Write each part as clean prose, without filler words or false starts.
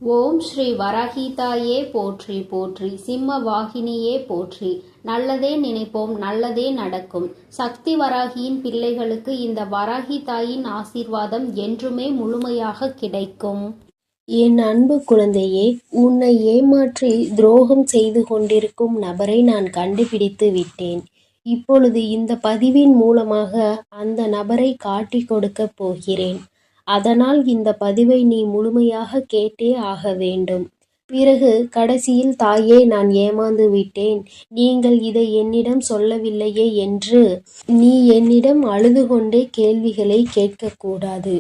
ஓம் ஸ்ரீ வராகிதாயே போற்றி போற்றி, சிம்ம வாகினியே போற்றி. நல்லதே நினைப்போம், நல்லதே நடக்கும். சக்தி வராகியின் பிள்ளைகளுக்கு இந்த வராகி தாயின் ஆசீர்வாதம் என்றுமே முழுமையாக கிடைக்கும். என் அன்பு குழந்தையே, உன்னை ஏமாற்றி துரோகம் செய்து கொண்டிருக்கும் நபரை நான் கண்டுபிடித்து விட்டேன். இப்பொழுது இந்த பதிவின் மூலமாக அந்த நபரை காட்டிக் கொடுக்கப் போகிறேன். அதனால் இந்த பதிவை நீ முழுமையாக கேட்டே ஆக வேண்டும். பிறகு கடைசியில், தாயே, நான் ஏமாந்து விட்டேன், நீங்கள் இதை என்னிடம் சொல்லவில்லையே என்று நீ என்னிடம் அழுது கொண்டே கேள்விகளை கேட்கக்கூடாது.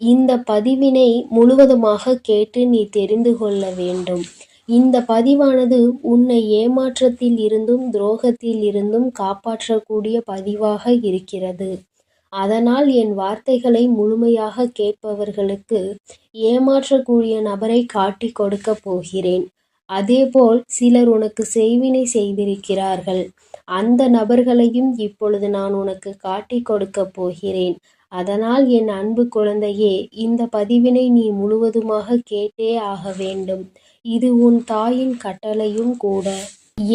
இந்த பதிவினை முழுவதுமாக கேட்டு நீ தெரிந்து கொள்ள வேண்டும். இந்த பதிவானது உன்னை ஏமாற்றத்தில் இருந்தும் துரோகத்தில் இருந்தும் காப்பாற்றக்கூடிய பதிவாக இருக்கிறது. அதனால் என் வார்த்தைகளை முழுமையாக கேட்பவர்களுக்கு ஏமாற்றக்கூடிய நபரை காட்டிக் கொடுக்கப் போகிறேன். அதேபோல் சிலர் உனக்கு செய்வினை செய்திருக்கிறார்கள். அந்த நபர்களையும் இப்பொழுது நான் உனக்கு காட்டிக் கொடுக்கப் போகிறேன். அதனால் என் அன்பு குழந்தையே, இந்த பதிவினை நீ முழுவதுமாக கேட்டே ஆக வேண்டும். இது உன் தாயின் கட்டளையும் கூட.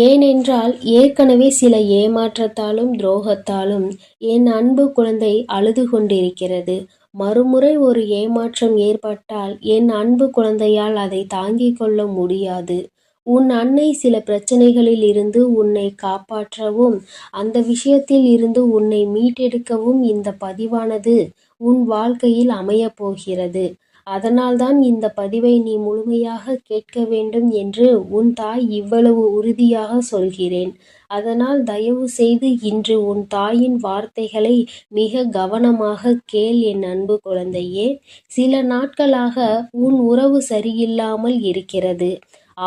ஏனென்றால் ஏற்கனவே சில ஏமாற்றத்தாலும் துரோகத்தாலும் என் அன்பு குழந்தை அழுது கொண்டிருக்கிறது. மறுமுறை ஒரு ஏமாற்றம் ஏற்பட்டால் என் அன்பு குழந்தையால் அதை தாங்கிக் கொள்ள முடியாது. உன் அன்னை சில பிரச்சனைகளில் இருந்து உன்னை காப்பாற்றவும் அந்த விஷயத்தில் இருந்து உன்னை மீட்டெடுக்கவும் இந்த பதிவானது உன் வாழ்க்கையில் அமையப் போகிறது. அதனால்தான் இந்த பதிவை நீ முழுமையாக கேட்க வேண்டும் என்று உன் தாய் இவ்வளவு உறுதியாக சொல்கிறேன். அதனால் தயவு செய்து இன்று உன் தாயின் வார்த்தைகளை மிக கவனமாக கேள் என் அன்பு குழந்தையே. சில நாட்களாக உன் உறவு சரியில்லாமல் இருக்கிறது.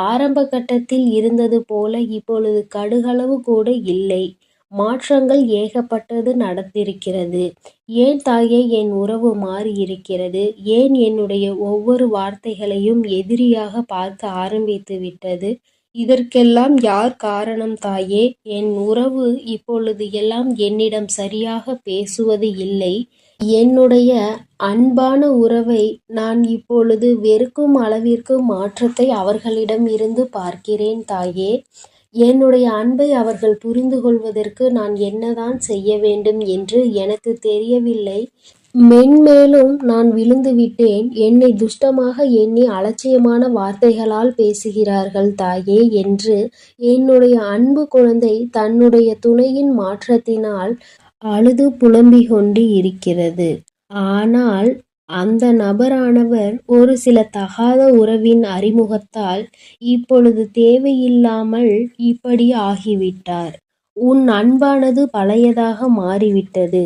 ஆரம்ப கட்டத்தில் இருந்தது போல இப்பொழுது கடுகளவு கூட இல்லை. மாற்றங்கள் ஏகப்பட்டது நடந்திருக்கிறது. ஏன் தாயே என் உறவு மாறியிருக்கிறது? ஏன் என்னுடைய ஒவ்வொரு வார்த்தைகளையும் எதிரியாக பார்க்க ஆரம்பித்து விட்டது? இதற்கெல்லாம் யார் காரணம் தாயே? என் உறவு இப்பொழுது எல்லாம் என்னிடம் சரியாக பேசுவது இல்லை. என்னுடைய அன்பான உறவை நான் இப்பொழுது வெறுக்கும் அளவிற்கு மாற்றத்தை அவர்களிடம் இருந்து பார்க்கிறேன் தாயே. என்னுடைய அன்பை அவர்கள் புரிந்து கொள்வதற்கு நான் என்னதான் செய்ய வேண்டும் என்று எனக்கு தெரியவில்லை. மென்மேலும் நான் விழுந்து விட்டேன். என்னை துஷ்டமாக எண்ணி அலட்சியமான வார்த்தைகளால் பேசுகிறார்கள் தாயே என்று என்னுடைய அன்பு குழந்தை தன்னுடைய துணையின் மாற்றத்தினால் அழுது புலம்பிக் கொண்டு இருக்கிறது. ஆனால் அந்த நபரானவர் ஒரு சில தகாத உறவின் அறிமுகத்தால் இப்பொழுது தேவையில்லாமல் இப்படி ஆகிவிட்டார். உன் அன்பானது பழையதாக மாறிவிட்டது.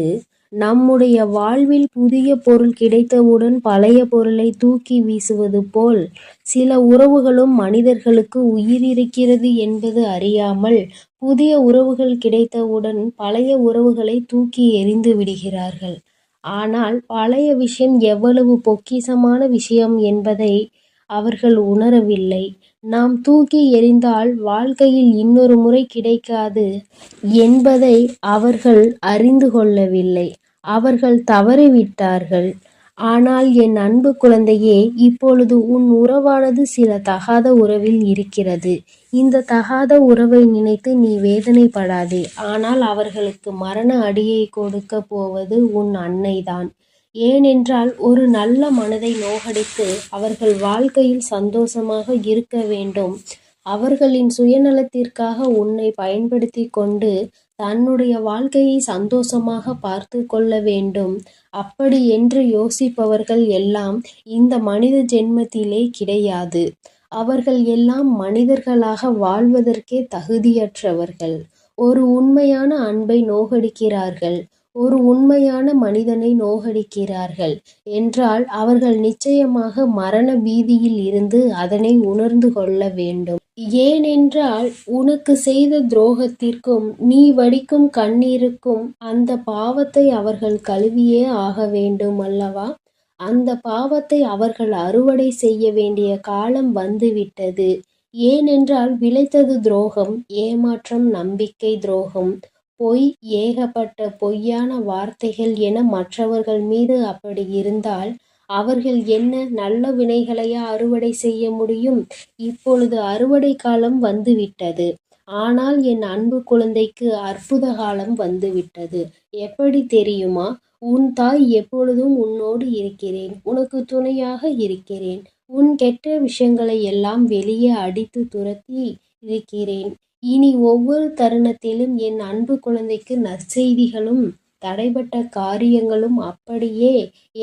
நம்முடைய வாழ்வில் புதிய பொருள் கிடைத்தவுடன் பழைய பொருளை தூக்கி வீசுவது போல் சில உறவுகளும் மனிதர்களுக்கு உயிர் இருக்கிறது என்பது அறியாமல் புதிய உறவுகள் கிடைத்தவுடன் பழைய உறவுகளை தூக்கி எறிந்து விடுகிறார்கள். ஆனால் பழைய விஷயம் எவ்வளவு பொக்கிஷமான விஷயம் என்பதை அவர்கள் உணரவில்லை. நாம் தூக்கி எறிந்தால் வாழ்க்கையில் இன்னொரு முறை கிடைக்காது என்பதை அவர்கள் அறிந்து கொள்ளவில்லை. அவர்கள் தவறிவிட்டார்கள். ஆனால் என் அன்பு குழந்தையே, இப்பொழுது உன் உறவானது சில தகாத உறவில் இருக்கிறது. இந்த தகாத உறவை நினைத்து நீ வேதனைப்படாதே. ஆனால் அவர்களுக்கு மரண அடியை கொடுக்க போவது உன் அன்னைதான். ஏனென்றால் ஒரு நல்ல மனதை நோகடித்து அவர்கள் வாழ்க்கையில் சந்தோஷமாக இருக்க வேண்டும். அவர்களின் சுயநலத்திற்காக உன்னை பயன்படுத்தி கொண்டு தன்னுடைய வாழ்க்கையை சந்தோஷமாக பார்த்து கொள்ள வேண்டும். அப்படி என்று யோசிப்பவர்கள் எல்லாம் இந்த மனித ஜென்மத்திலே கிடையாது. அவர்கள் எல்லாம் மனிதர்களாக வாழ்வதற்கே தகுதியற்றவர்கள். ஒரு உண்மையான அன்பை நோகடிக்கிறார்கள், ஒரு உண்மையான மனிதனை நோகடிக்கிறார்கள் என்றால் அவர்கள் நிச்சயமாக மரண பீதியில் இருந்து அதனை உணர்ந்து கொள்ள வேண்டும். ஏனென்றால் உனக்கு செய்த துரோகத்திற்கும் நீ வடிக்கும் கண்ணீருக்கும் அந்த பாவத்தை அவர்கள் கழுவியே ஆக வேண்டும் அல்லவா? அந்த பாவத்தை அவர்கள் அறுவடை செய்ய வேண்டிய காலம் வந்துவிட்டது. ஏனென்றால் விளைத்தது துரோகம், ஏமாற்றம், நம்பிக்கை துரோகம், பொய், ஏகப்பட்ட பொய்யான வார்த்தைகள் என மற்றவர்கள் மீது அப்படி இருந்தால் அவர்கள் என்ன நல்ல வினைகளையா அறுவடை செய்ய முடியும்? இப்பொழுது அறுவடை காலம் வந்துவிட்டது. ஆனால் என் அன்பு குழந்தைக்கு அற்புத காலம் வந்துவிட்டது. எப்படி தெரியுமா? உன் தாய் எப்பொழுதும் உன்னோடு இருக்கிறேன், உனக்கு துணையாக இருக்கிறேன். உன் கெட்ட விஷயங்களை எல்லாம் வெளியே அடித்து துரத்தி இருக்கிறேன். இனி ஒவ்வொரு தருணத்திலும் என் அன்பு குழந்தைக்கு நற்செய்திகளும் தடைபட்ட காரியங்களும் அப்படியே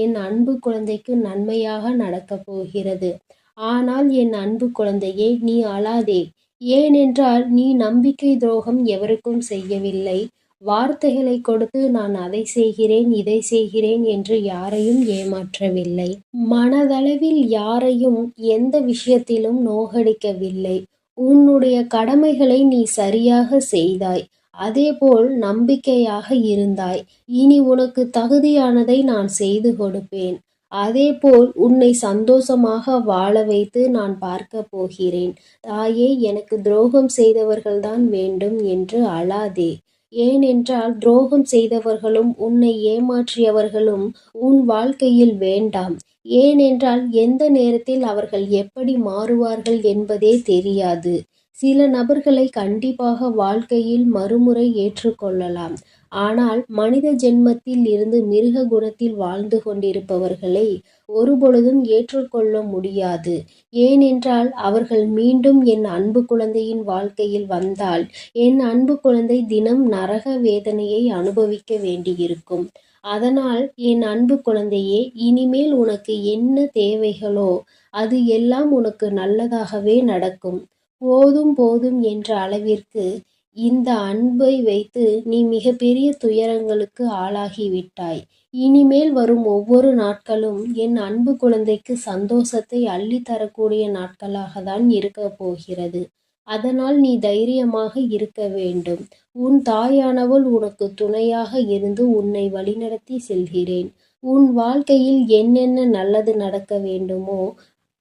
என் அன்பு குழந்தைக்கு நன்மையாக நடக்கப் போகிறது. ஆனால் என் அன்பு குழந்தையே, நீ அழாதே. ஏனென்றால் நீ நம்பிக்கை துரோகம் எவருக்கும் செய்யவில்லை. வார்த்தைகளை கொடுத்து நான் அதை செய்கிறேன் இதை செய்கிறேன் என்று யாரையும் ஏமாற்றவில்லை. மனதளவில் யாரையும் எந்த விஷயத்திலும் நோகடிக்கவில்லை. உன்னுடைய கடமைகளை நீ சரியாக செய்தாய். அதேபோல் நம்பிக்கையாக இருந்தாய். இனி உனக்கு தகுதியானதை நான் செய்து கொடுப்பேன். அதேபோல் உன்னை சந்தோஷமாக வாழ வைத்து நான் பார்க்க போகிறேன். தாயே, எனக்கு துரோகம் செய்தவர்கள்தான் வேண்டும் என்று அழாதே. ஏனென்றால் துரோகம் செய்தவர்களும் உன்னை ஏமாற்றியவர்களும் உன் வாழ்க்கையில் வேண்டாம். ஏனென்றால் எந்த நேரத்தில் அவர்கள் எப்படி மாறுவார்கள் என்பதே தெரியாது. சில நபர்களை கண்டிப்பாக வாழ்க்கையில் மறுமுறை ஏற்றுக்கொள்ளலாம். ஆனால் மனித ஜென்மத்தில் இருந்து மிருக குணத்தில் வாழ்ந்து கொண்டிருப்பவர்களை ஒருபொழுதும் ஏற்றுக்கொள்ள முடியாது. ஏனென்றால் அவர்கள் மீண்டும் என் அன்பு குழந்தையின் வாழ்க்கையில் வந்தால் என் அன்பு குழந்தை தினம் நரக வேதனையை அனுபவிக்க வேண்டியிருக்கும். அதனால் என் அன்பு குழந்தையே, இனிமேல் உனக்கு என்ன தேவைகளோ அது எல்லாம் உனக்கு நல்லதாகவே நடக்கும். போதும் போதும் என்ற அளவிற்கு இந்த அன்பை வைத்து நீ மிகப்பெரிய துயரங்களுக்கு ஆளாகிவிட்டாய். இனிமேல் வரும் ஒவ்வொரு நாட்களும் என் அன்பு குழந்தைக்கு சந்தோஷத்தை அள்ளித்தரக்கூடிய நாட்களாக தான் இருக்க போகிறது. அதனால் நீ தைரியமாக இருக்க வேண்டும். உன் தாயானவள் உனக்கு துணையாக இருந்து உன்னை வழிநடத்தி செல்கிறேன். உன் வாழ்க்கையில் என்னென்ன நல்லது நடக்க வேண்டுமோ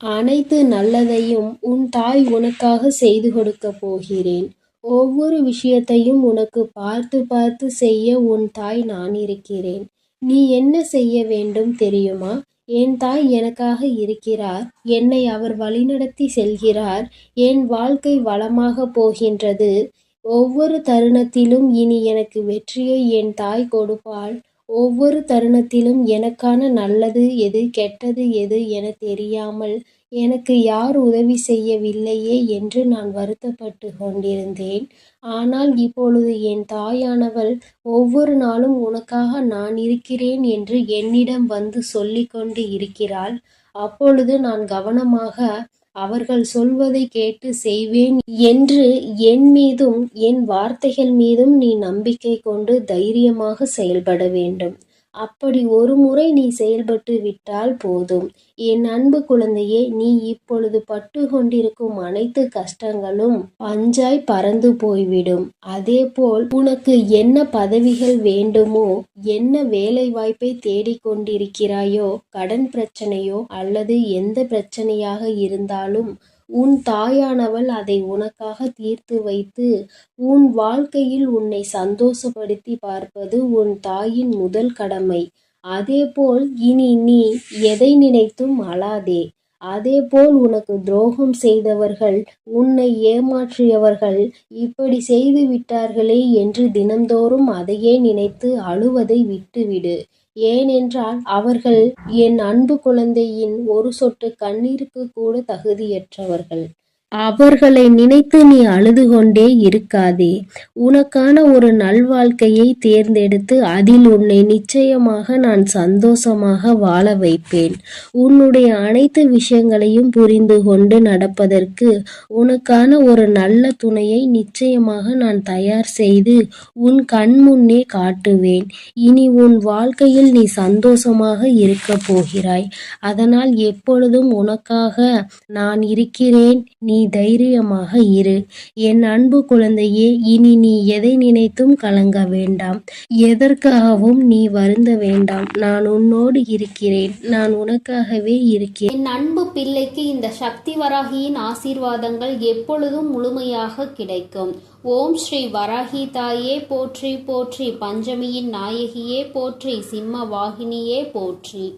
அனைத்து நல்லதையும் உன் தாய் உனக்காக செய்து கொடுக்க போகிறேன். ஒவ்வொரு விஷயத்தையும் உனக்கு பார்த்து பார்த்து செய்ய உன் தாய் நான் இருக்கிறேன். நீ என்ன செய்ய வேண்டும் தெரியுமா? என் தாய் எனக்காக இருக்கிறார். என்னை அவர் வழிநடத்தி செல்கிறார். என் வாழ்க்கை வளமாக போகின்றது. ஒவ்வொரு தருணத்திலும் இனி எனக்கு வெற்றியை என் தாய் கொடுப்பாள். ஒவ்வொரு தருணத்திலும் எனக்கான நல்லது எது கெட்டது எது என தெரியாமல் எனக்கு யார் உதவி செய்யவில்லையே என்று நான் வருத்தப்பட்டு கொண்டிருந்தேன். ஆனால் இப்பொழுது என் தாயானவள் ஒவ்வொரு நாளும் உனக்காக நான் இருக்கிறேன் என்று என்னிடம் வந்து சொல்லிக்கொண்டு இருக்கிறாள். அப்பொழுது நான் கவனமாக அவர்கள் சொல்வதை கேட்டு செய்வேன் என்று என் மீதும் என் வார்த்தைகள் மீதும் நீ நம்பிக்கை கொண்டு தைரியமாக செயல்பட வேண்டும். அப்படி ஒரு முறை நீ செயல்பட்டு விட்டால் போதும். என் அன்பு குழந்தையே, நீ இப்பொழுது பட்டு கொண்டிருக்கும் அனைத்து கஷ்டங்களும் பஞ்சாய் பறந்து போய்விடும். அதேபோல் உனக்கு என்ன பதவிகள் வேண்டுமோ, என்ன வேலை வாய்ப்பை தேடிக்கொண்டிருக்கிறாயோ, கடன் பிரச்சனையோ அல்லது எந்த பிரச்சனையாக இருந்தாலும் உன் தாயானவள் அதை உனக்காக தீர்த்து வைத்து உன் வாழ்க்கையில் உன்னை சந்தோஷப்படுத்தி பார்ப்பது உன் தாயின் முதல் கடமை. அதேபோல் இனி நீ எதை நினைத்தும் அழாதே. அதேபோல் உனக்கு துரோகம் செய்தவர்கள், உன்னை ஏமாற்றியவர்கள் இப்படி செய்து விட்டார்களே என்று தினந்தோறும் அதையே நினைத்து அழுவதை விட்டுவிடு. ஏனென்றால் அவர்கள் என் அன்பு குழந்தையின் ஒரு சொட்டு கண்ணீருக்கு கூட தகுதியற்றவர்கள். அவர்களை நினைத்து நீ அழுது கொண்டே இருக்காதே. உனக்கான ஒரு நல்வாழ்க்கையை தேர்ந்தெடுத்து அதில் உன்னை நிச்சயமாக நான் சந்தோஷமாக வாழ வைப்பேன். உன்னுடைய அனைத்து விஷயங்களையும் புரிந்து கொண்டு நடப்பதற்கு உனக்கான ஒரு நல்ல துணையை நிச்சயமாக நான் தயார் செய்து உன் கண் முன்னே காட்டுவேன். இனி உன் வாழ்க்கையில் நீ சந்தோஷமாக இருக்க போகிறாய். அதனால் எப்பொழுதும் உனக்காக நான் இருக்கிறேன். நீ தைரியமாக இரு. என் அன்பு குழந்தையே, இனி நீ எதை நினைத்தும் கலங்க வேண்டாம். எதற்காகவும் நீ வருந்த வேண்டாம். நான் உன்னோடு இருக்கிறேன். நான் உனக்காகவே இருக்கிறேன். என் அன்பு பிள்ளைக்கு இந்த சக்தி வராகியின் ஆசீர்வாதங்கள் எப்பொழுதும் முழுமையாக கிடைக்கும். ஓம் ஸ்ரீ வராகி தாயே போற்றி போற்றி, பஞ்சமியின் நாயகியே போற்றி, சிம்ம வாகினியே போற்றி.